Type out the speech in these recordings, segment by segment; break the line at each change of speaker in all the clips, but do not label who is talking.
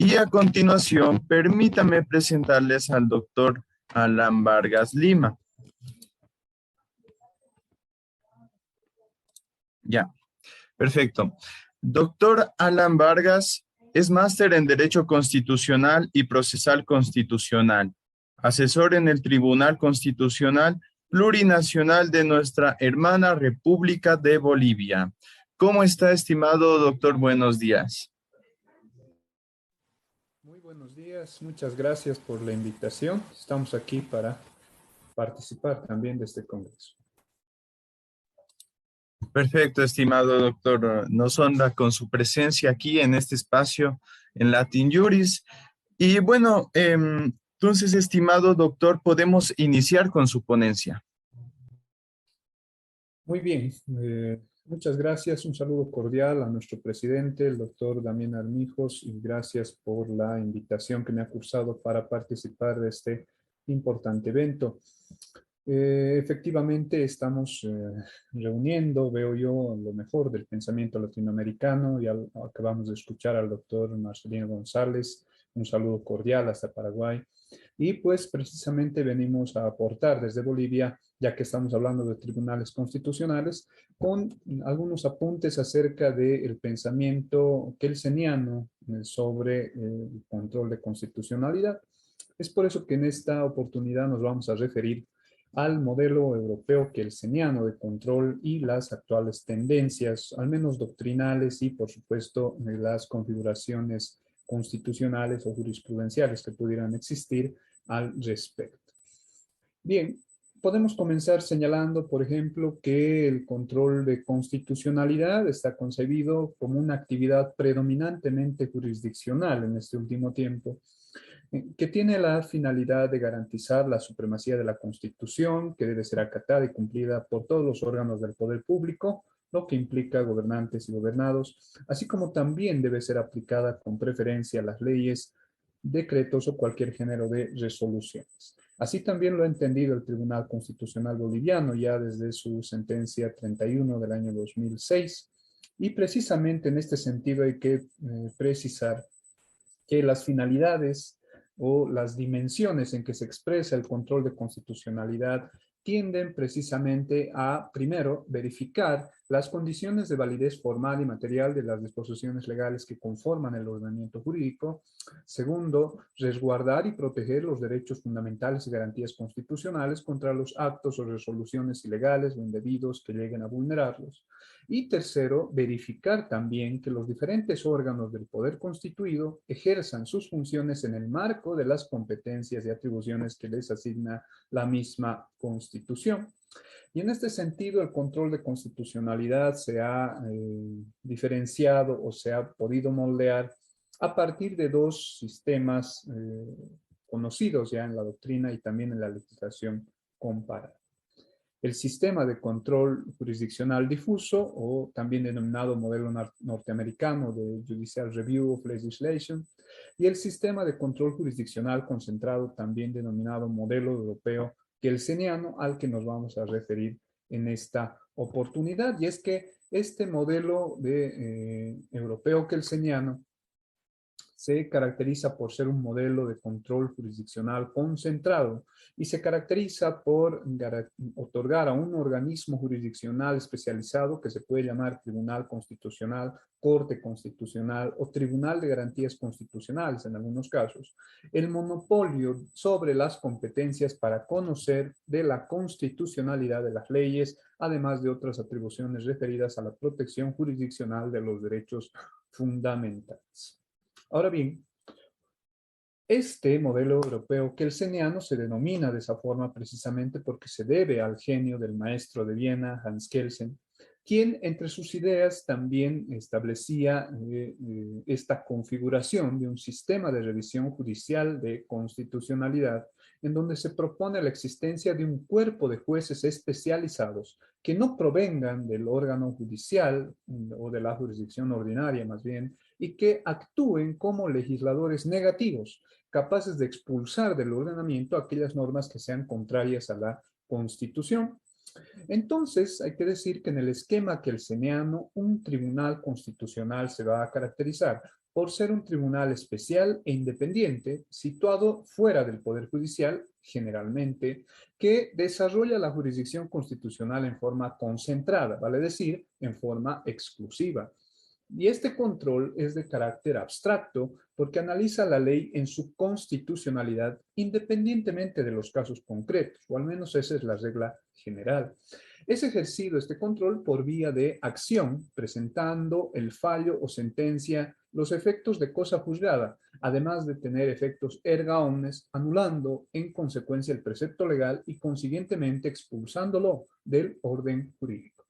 Y a continuación, permítame presentarles al doctor Alan Vargas Lima. Ya, perfecto. Doctor Alan Vargas es máster en Derecho Constitucional y Procesal Constitucional, asesor en el Tribunal Constitucional Plurinacional de nuestra hermana República de Bolivia. ¿Cómo está, estimado doctor? Buenos días.
Muy buenos días, muchas gracias por la invitación. Estamos aquí para participar también de este congreso.
Perfecto, estimado doctor. Nos honra con su presencia aquí en este espacio en Latin Juris. Y bueno, entonces, estimado doctor, podemos iniciar con su ponencia.
Muy bien, muchas gracias. Un saludo cordial a nuestro presidente, el doctor Damián Armijos, y gracias por la invitación que me ha cursado para participar de este importante evento. Efectivamente, estamos reuniendo, veo yo, lo mejor del pensamiento latinoamericano. Ya acabamos de escuchar al doctor Marcelino González. Un saludo cordial hasta Paraguay. Y pues precisamente venimos a aportar desde Bolivia, ya que estamos hablando de tribunales constitucionales, con algunos apuntes acerca del pensamiento kelseniano sobre el control de constitucionalidad. Es por eso que en esta oportunidad nos vamos a referir al modelo europeo kelseniano de control y las actuales tendencias, al menos doctrinales y, por supuesto, las configuraciones constitucionales o jurisprudenciales que pudieran existir al respecto. Bien, podemos comenzar señalando, por ejemplo, que el control de constitucionalidad está concebido como una actividad predominantemente jurisdiccional en este último tiempo, que tiene la finalidad de garantizar la supremacía de la Constitución, que debe ser acatada y cumplida por todos los órganos del poder público, lo que implica gobernantes y gobernados, así como también debe ser aplicada con preferencia a las leyes, decretos o cualquier género de resoluciones. Así también lo ha entendido el Tribunal Constitucional Boliviano ya desde su sentencia 31 del año 2006. Y precisamente en este sentido hay que precisar que las finalidades o las dimensiones en que se expresa el control de constitucionalidad tienden precisamente a, primero, verificar las condiciones de validez formal y material de las disposiciones legales que conforman el ordenamiento jurídico. Segundo, resguardar y proteger los derechos fundamentales y garantías constitucionales contra los actos o resoluciones ilegales o indebidos que lleguen a vulnerarlos. Y tercero, verificar también que los diferentes órganos del poder constituido ejerzan sus funciones en el marco de las competencias y atribuciones que les asigna la misma Constitución. Y en este sentido, el control de constitucionalidad se ha diferenciado o se ha podido moldear a partir de dos sistemas conocidos ya en la doctrina y también en la legislación comparada. El sistema de control jurisdiccional difuso, o también denominado modelo norteamericano de Judicial Review of Legislation, y el sistema de control jurisdiccional concentrado, también denominado modelo europeo kelseniano, al que nos vamos a referir en esta oportunidad. Y es que este modelo europeo kelseniano se caracteriza por ser un modelo de control jurisdiccional concentrado y se caracteriza por otorgar a un organismo jurisdiccional especializado que se puede llamar Tribunal Constitucional, Corte Constitucional o Tribunal de Garantías Constitucionales en algunos casos, el monopolio sobre las competencias para conocer de la constitucionalidad de las leyes, además de otras atribuciones referidas a la protección jurisdiccional de los derechos fundamentales. Ahora bien, este modelo europeo kelseniano se denomina de esa forma precisamente porque se debe al genio del maestro de Viena, Hans Kelsen, quien entre sus ideas también establecía esta configuración de un sistema de revisión judicial de constitucionalidad en donde se propone la existencia de un cuerpo de jueces especializados que no provengan del órgano judicial o de la jurisdicción ordinaria más bien, y que actúen como legisladores negativos, capaces de expulsar del ordenamiento aquellas normas que sean contrarias a la Constitución. Entonces, hay que decir que en el esquema kelseniano, un tribunal constitucional se va a caracterizar por ser un tribunal especial e independiente situado fuera del Poder Judicial, generalmente, que desarrolla la jurisdicción constitucional en forma concentrada, vale decir, en forma exclusiva. Y este control es de carácter abstracto porque analiza la ley en su constitucionalidad independientemente de los casos concretos, o al menos esa es la regla general. Es ejercido este control por vía de acción, presentando el fallo o sentencia, los efectos de cosa juzgada, además de tener efectos erga omnes, anulando en consecuencia el precepto legal y consiguientemente expulsándolo del orden jurídico.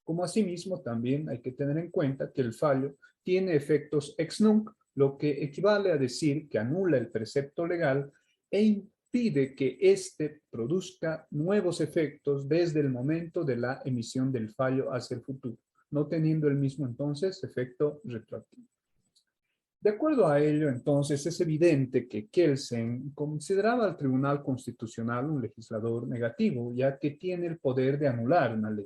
Como asimismo, también hay que tener en cuenta que el fallo tiene efectos ex nunc, lo que equivale a decir que anula el precepto legal e impide que éste produzca nuevos efectos desde el momento de la emisión del fallo hacia el futuro, no teniendo el mismo entonces efecto retroactivo. De acuerdo a ello, entonces, es evidente que Kelsen consideraba al Tribunal Constitucional un legislador negativo, ya que tiene el poder de anular una ley,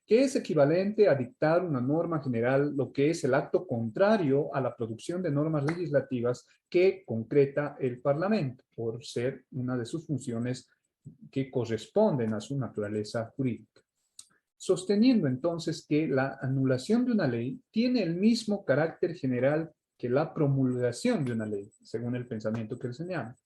que es equivalente a dictar una norma general, lo que es el acto contrario a la producción de normas legislativas que concreta el Parlamento, por ser una de sus funciones que corresponden a su naturaleza jurídica. Sosteniendo entonces que la anulación de una ley tiene el mismo carácter general que la promulgación de una ley, según el pensamiento que él señala.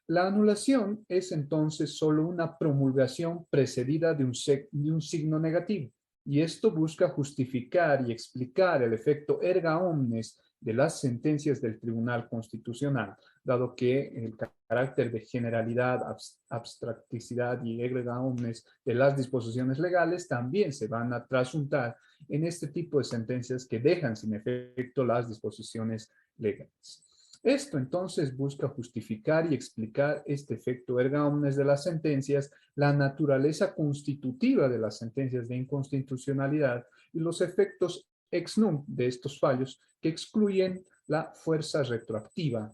La anulación es entonces solo una promulgación precedida de un signo negativo, y esto busca justificar y explicar el efecto erga omnes de las sentencias del Tribunal Constitucional, dado que el carácter de generalidad, abstracticidad y erga omnes de las disposiciones legales también se van a trasuntar en este tipo de sentencias que dejan sin efecto las disposiciones legales. Esto entonces busca justificar y explicar este efecto erga omnes de las sentencias, la naturaleza constitutiva de las sentencias de inconstitucionalidad y los efectos ex nunc de estos fallos que excluyen la fuerza retroactiva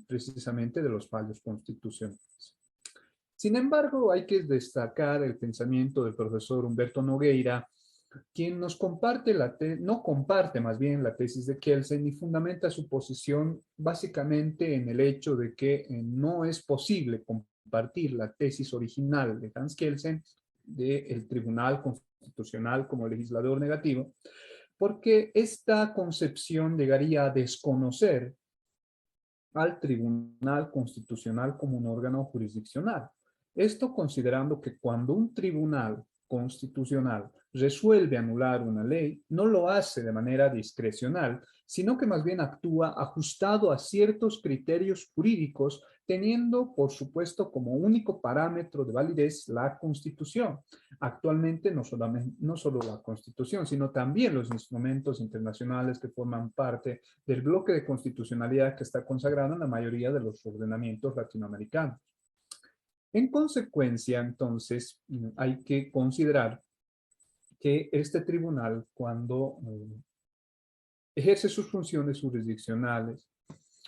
precisamente de los fallos constitucionales. Sin embargo, hay que destacar el pensamiento del profesor Humberto Nogueira, quien no comparte más bien la tesis de Kelsen y fundamenta su posición básicamente en el hecho de que no es posible compartir la tesis original de Hans Kelsen del Tribunal Constitucional como legislador negativo, porque esta concepción llegaría a desconocer al Tribunal Constitucional como un órgano jurisdiccional. Esto considerando que cuando un tribunal constitucional resuelve anular una ley, no lo hace de manera discrecional, sino que más bien actúa ajustado a ciertos criterios jurídicos, teniendo, por supuesto, como único parámetro de validez la Constitución. Actualmente no solo la Constitución, sino también los instrumentos internacionales que forman parte del bloque de constitucionalidad que está consagrado en la mayoría de los ordenamientos latinoamericanos. En consecuencia, entonces, hay que considerar que este tribunal, cuando ejerce sus funciones jurisdiccionales,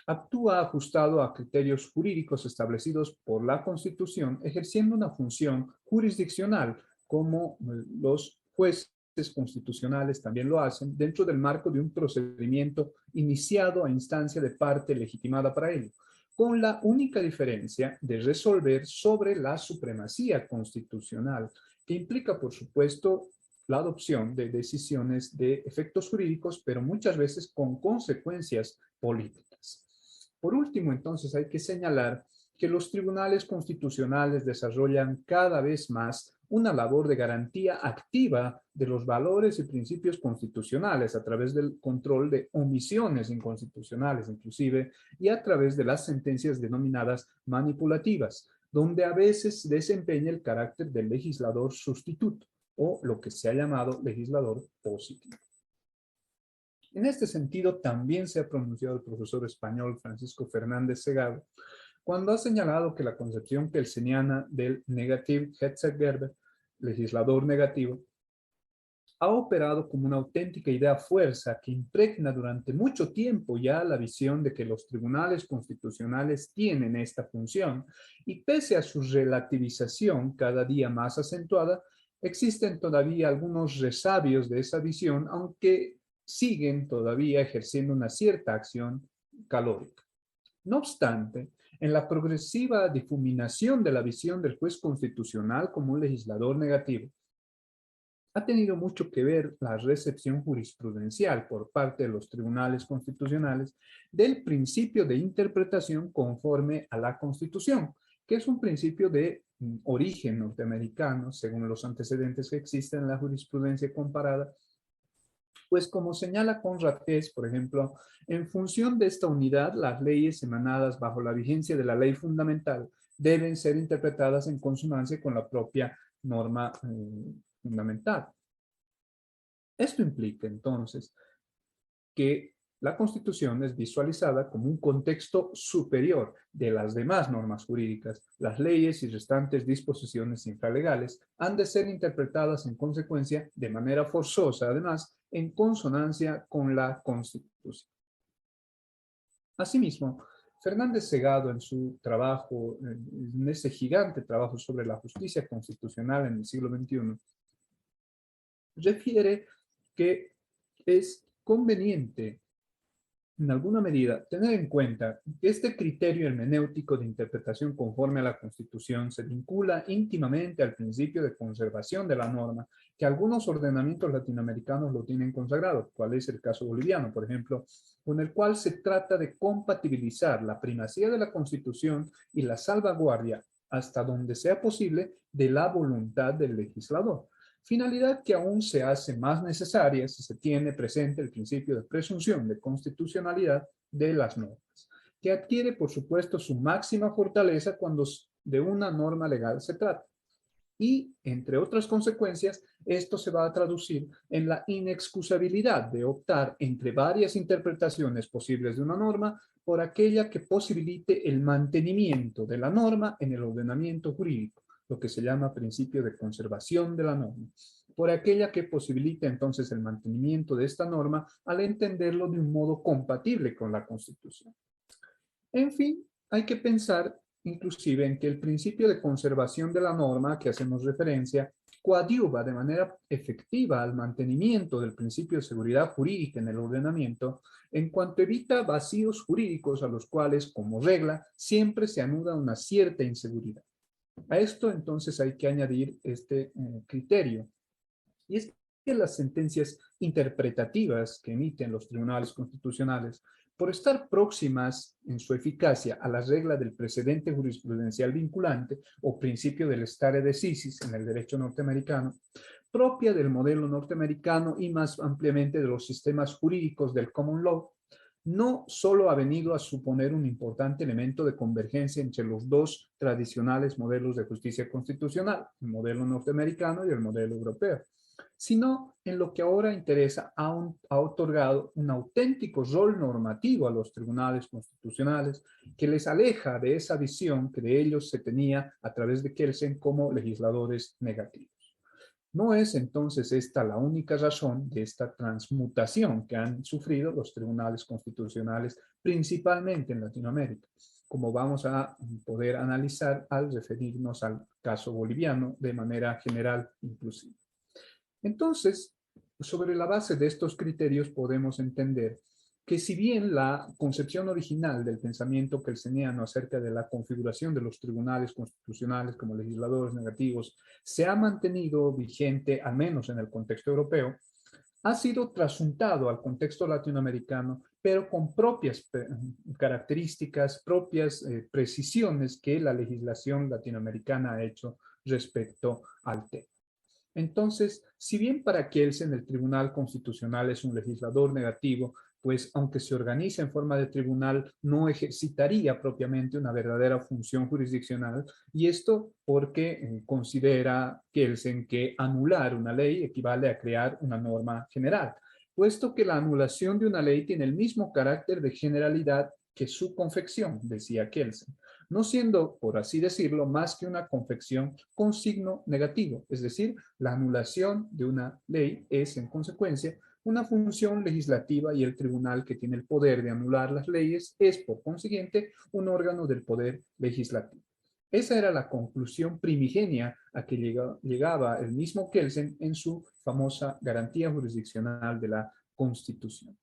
actúa ajustado a criterios jurídicos establecidos por la Constitución, ejerciendo una función jurisdiccional, como los jueces constitucionales también lo hacen, dentro del marco de un procedimiento iniciado a instancia de parte legitimada para ello, con la única diferencia de resolver sobre la supremacía constitucional, que implica, por supuesto, la adopción de decisiones de efectos jurídicos, pero muchas veces con consecuencias políticas. Por último, entonces, hay que señalar que los tribunales constitucionales desarrollan cada vez más una labor de garantía activa de los valores y principios constitucionales a través del control de omisiones inconstitucionales, inclusive, y a través de las sentencias denominadas manipulativas, donde a veces desempeña el carácter del legislador sustituto o lo que se ha llamado legislador positivo. En este sentido, también se ha pronunciado el profesor español Francisco Fernández Segado, cuando ha señalado que la concepción kelseniana del negativ Hetzgerber, legislador negativo, ha operado como una auténtica idea fuerza que impregna durante mucho tiempo ya la visión de que los tribunales constitucionales tienen esta función y pese a su relativización cada día más acentuada, existen todavía algunos resabios de esa visión, aunque siguen todavía ejerciendo una cierta acción calórica. No obstante, en la progresiva difuminación de la visión del juez constitucional como un legislador negativo, ha tenido mucho que ver la recepción jurisprudencial por parte de los tribunales constitucionales del principio de interpretación conforme a la Constitución, que es un principio de origen norteamericano, según los antecedentes que existen en la jurisprudencia comparada. Pues como señala Conrad Hess, por ejemplo, en función de esta unidad, las leyes emanadas bajo la vigencia de la ley fundamental deben ser interpretadas en consonancia con la propia norma fundamental. Esto implica entonces que la Constitución es visualizada como un contexto superior de las demás normas jurídicas. Las leyes y restantes disposiciones infralegales han de ser interpretadas en consecuencia de manera forzosa, además, en consonancia con la Constitución. Asimismo, Fernández Segado, en su trabajo, en ese gigante trabajo sobre la justicia constitucional en el siglo XXI, refiere que es conveniente, en alguna medida, tener en cuenta que este criterio hermenéutico de interpretación conforme a la Constitución se vincula íntimamente al principio de conservación de la norma, que algunos ordenamientos latinoamericanos lo tienen consagrado, cual es el caso boliviano, por ejemplo, con el cual se trata de compatibilizar la primacía de la Constitución y la salvaguardia, hasta donde sea posible, de la voluntad del legislador. Finalidad que aún se hace más necesaria si se tiene presente el principio de presunción de constitucionalidad de las normas, que adquiere, por supuesto, su máxima fortaleza cuando de una norma legal se trata. Y, entre otras consecuencias, esto se va a traducir en la inexcusabilidad de optar entre varias interpretaciones posibles de una norma por aquella que posibilite el mantenimiento de la norma en el ordenamiento jurídico, lo que se llama principio de conservación de la norma, por aquella que posibilite entonces el mantenimiento de esta norma al entenderlo de un modo compatible con la Constitución. En fin, hay que pensar inclusive en que el principio de conservación de la norma a que hacemos referencia coadyuva de manera efectiva al mantenimiento del principio de seguridad jurídica en el ordenamiento, en cuanto evita vacíos jurídicos a los cuales, como regla, siempre se anuda una cierta inseguridad. A esto entonces hay que añadir este criterio, y es que las sentencias interpretativas que emiten los tribunales constitucionales, por estar próximas en su eficacia a la regla del precedente jurisprudencial vinculante o principio del stare decisis en el derecho norteamericano, propia del modelo norteamericano y más ampliamente de los sistemas jurídicos del common law, no solo ha venido a suponer un importante elemento de convergencia entre los dos tradicionales modelos de justicia constitucional, el modelo norteamericano y el modelo europeo, sino en lo que ahora interesa ha otorgado un auténtico rol normativo a los tribunales constitucionales que les aleja de esa visión que de ellos se tenía a través de Kelsen como legisladores negativos. No es entonces esta la única razón de esta transmutación que han sufrido los tribunales constitucionales, principalmente en Latinoamérica, como vamos a poder analizar al referirnos al caso boliviano de manera general inclusive. Entonces, sobre la base de estos criterios podemos entender que si bien la concepción original del pensamiento kelseniano acerca de la configuración de los tribunales constitucionales como legisladores negativos se ha mantenido vigente, al menos en el contexto europeo, ha sido trasuntado al contexto latinoamericano, pero con propias características, propias precisiones que la legislación latinoamericana ha hecho respecto al tema. Entonces, si bien para Kelsen el Tribunal Constitucional es un legislador negativo, pues aunque se organiza en forma de tribunal, no ejercitaría propiamente una verdadera función jurisdiccional, y esto porque considera Kelsen que anular una ley equivale a crear una norma general, puesto que la anulación de una ley tiene el mismo carácter de generalidad que su confección, decía Kelsen, no siendo, por así decirlo, más que una confección con signo negativo, es decir, la anulación de una ley es, en consecuencia, una función legislativa y el tribunal que tiene el poder de anular las leyes es, por consiguiente, un órgano del poder legislativo. Esa era la conclusión primigenia a que llegaba el mismo Kelsen en su famosa garantía jurisdiccional de la Constitución.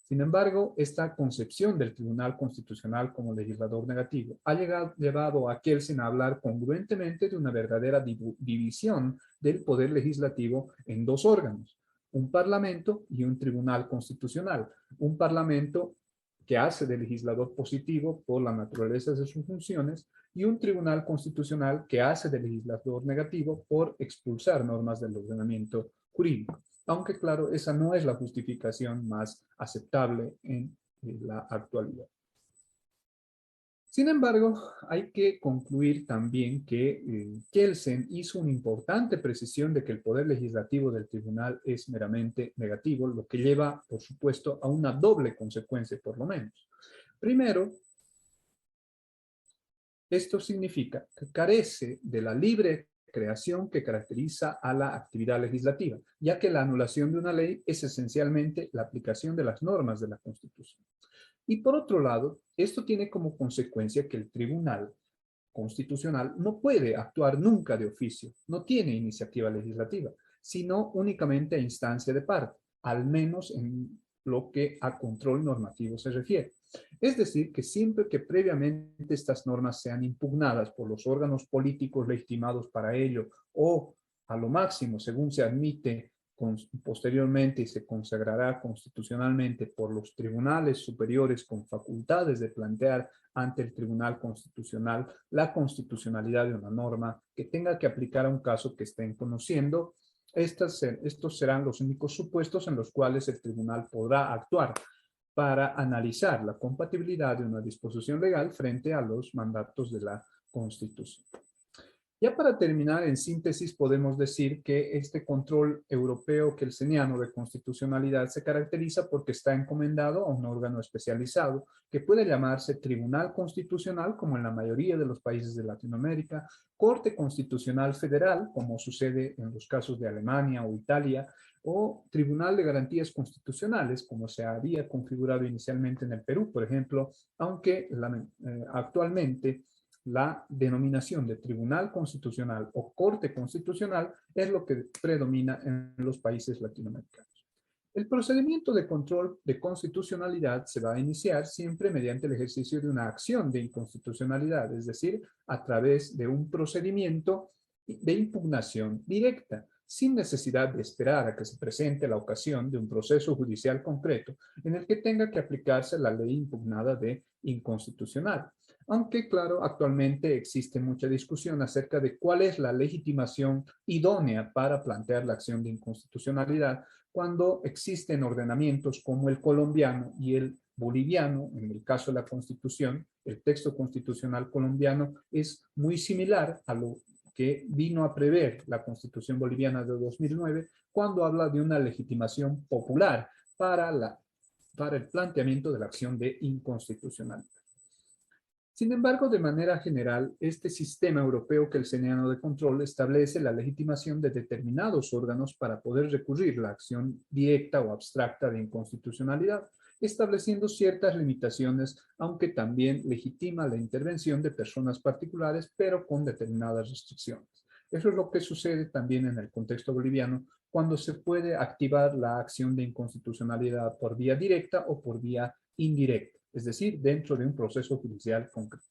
Sin embargo, esta concepción del Tribunal Constitucional como legislador negativo ha llevado a Kelsen a hablar congruentemente de una verdadera división del poder legislativo en dos órganos, un parlamento y un tribunal constitucional. Un parlamento que hace de legislador positivo por la naturaleza de sus funciones y un tribunal constitucional que hace de legislador negativo por expulsar normas del ordenamiento jurídico. Aunque claro, esa no es la justificación más aceptable en la actualidad. Sin embargo, hay que concluir también que Kelsen hizo una importante precisión de que el poder legislativo del tribunal es meramente negativo, lo que lleva, por supuesto, a una doble consecuencia, por lo menos. Primero, esto significa que carece de la libre creación que caracteriza a la actividad legislativa, ya que la anulación de una ley es esencialmente la aplicación de las normas de la Constitución. Y por otro lado, esto tiene como consecuencia que el Tribunal Constitucional no puede actuar nunca de oficio, no tiene iniciativa legislativa, sino únicamente a instancia de parte, al menos en lo que a control normativo se refiere. Es decir, que siempre que previamente estas normas sean impugnadas por los órganos políticos legitimados para ello o a lo máximo, según se admite posteriormente y se consagrará constitucionalmente por los tribunales superiores con facultades de plantear ante el Tribunal Constitucional la constitucionalidad de una norma que tenga que aplicar a un caso que estén conociendo. Estos serán los únicos supuestos en los cuales el tribunal podrá actuar para analizar la compatibilidad de una disposición legal frente a los mandatos de la Constitución. Ya para terminar, en síntesis, podemos decir que este control europeo kelseniano de constitucionalidad se caracteriza porque está encomendado a un órgano especializado que puede llamarse Tribunal Constitucional, como en la mayoría de los países de Latinoamérica, Corte Constitucional Federal, como sucede en los casos de Alemania o Italia, o Tribunal de Garantías Constitucionales, como se había configurado inicialmente en el Perú, por ejemplo, aunque actualmente la denominación de Tribunal Constitucional o Corte Constitucional es lo que predomina en los países latinoamericanos. El procedimiento de control de constitucionalidad se va a iniciar siempre mediante el ejercicio de una acción de inconstitucionalidad, es decir, a través de un procedimiento de impugnación directa, sin necesidad de esperar a que se presente la ocasión de un proceso judicial concreto en el que tenga que aplicarse la ley impugnada de inconstitucional. Aunque, claro, actualmente existe mucha discusión acerca de cuál es la legitimación idónea para plantear la acción de inconstitucionalidad cuando existen ordenamientos como el colombiano y el boliviano. En el caso de la Constitución, el texto constitucional colombiano es muy similar a lo que vino a prever la Constitución boliviana de 2009 cuando habla de una legitimación popular para el planteamiento de la acción de inconstitucionalidad. Sin embargo, de manera general, este sistema europeo kelseniano de control establece la legitimación de determinados órganos para poder recurrir la acción directa o abstracta de inconstitucionalidad, estableciendo ciertas limitaciones, aunque también legitima la intervención de personas particulares, pero con determinadas restricciones. Eso es lo que sucede también en el contexto boliviano, cuando se puede activar la acción de inconstitucionalidad por vía directa o por vía indirecta, es decir, dentro de un proceso judicial concreto.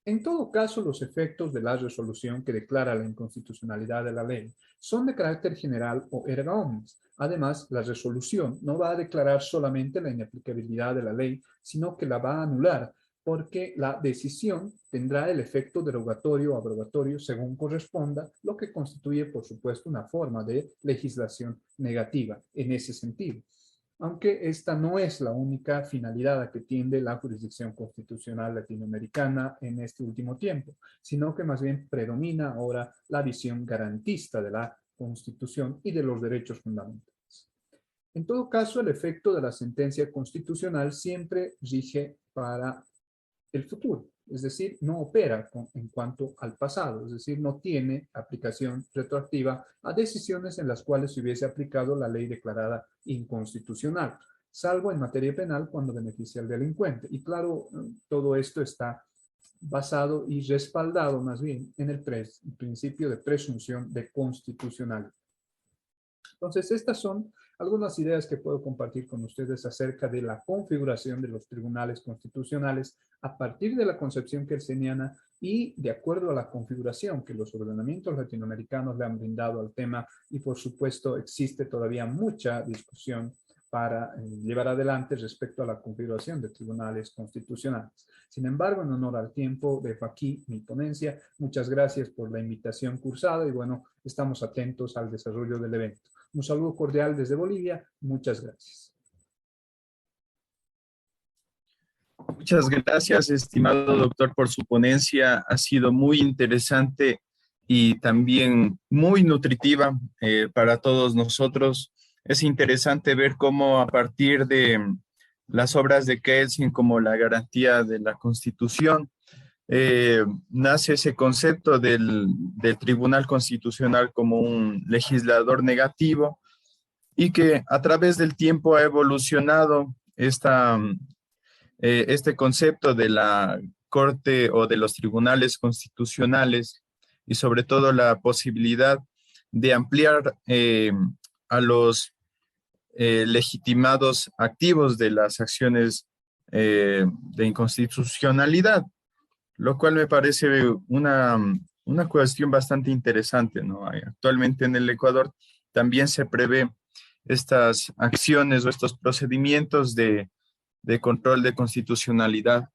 En todo caso, los efectos de la resolución que declara la inconstitucionalidad de la ley son de carácter general o erga omnes. Además, la resolución no va a declarar solamente la inaplicabilidad de la ley, sino que la va a anular, porque la decisión tendrá el efecto derogatorio o abrogatorio según corresponda, lo que constituye, por supuesto, una forma de legislación negativa en ese sentido. Aunque esta no es la única finalidad a que tiende la jurisdicción constitucional latinoamericana en este último tiempo, sino que más bien predomina ahora la visión garantista de la Constitución y de los derechos fundamentales. En todo caso, el efecto de la sentencia constitucional siempre rige para el futuro, es decir, no opera en cuanto al pasado, es decir, no tiene aplicación retroactiva a decisiones en las cuales se hubiese aplicado la ley declarada inconstitucional, salvo en materia penal cuando beneficia al delincuente. Y claro, todo esto está basado y respaldado más bien en el principio de presunción de constitucionalidad. Entonces, estas son algunas ideas que puedo compartir con ustedes acerca de la configuración de los tribunales constitucionales a partir de la concepción kelseniana y de acuerdo a la configuración que los ordenamientos latinoamericanos le han brindado al tema, y por supuesto existe todavía mucha discusión para llevar adelante respecto a la configuración de tribunales constitucionales. Sin embargo, en honor al tiempo, dejo aquí mi ponencia. Muchas gracias por la invitación cursada y bueno, estamos atentos al desarrollo del evento. Un saludo cordial desde Bolivia. Muchas gracias.
Muchas gracias, estimado doctor, por su ponencia. Ha sido muy interesante y también muy nutritiva para todos nosotros. Es interesante ver cómo a partir de las obras de Kelsen como la garantía de la Constitución, nace ese concepto del Tribunal Constitucional como un legislador negativo y que a través del tiempo ha evolucionado este concepto de la Corte o de los tribunales constitucionales y sobre todo la posibilidad de ampliar a los legitimados activos de las acciones de inconstitucionalidad, lo cual me parece una cuestión bastante interesante, ¿no? Actualmente en el Ecuador también se prevé estas acciones o estos procedimientos de control de constitucionalidad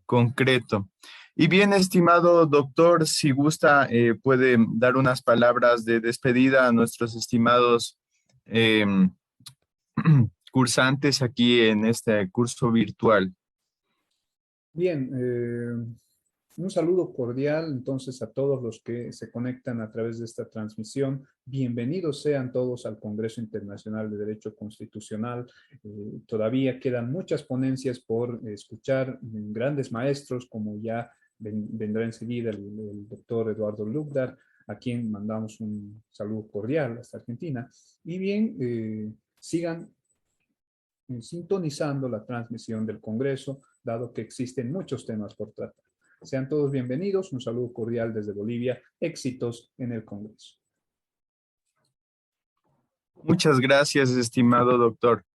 concreto. Y bien, estimado doctor, si gusta, puede dar unas palabras de despedida a nuestros estimados eh, cursantes aquí en este curso virtual.
Bien, un saludo cordial entonces a todos los que se conectan a través de esta transmisión. Bienvenidos sean todos al Congreso Internacional de Derecho Constitucional. Todavía quedan muchas ponencias por escuchar, grandes maestros como ya vendrá enseguida el doctor Eduardo Lugdar, a quien mandamos un saludo cordial hasta Argentina. Y bien, sigan sintonizando la transmisión del Congreso, dado que existen muchos temas por tratar. Sean todos bienvenidos. Un saludo cordial desde Bolivia. Éxitos en el Congreso.
Muchas gracias, estimado doctor.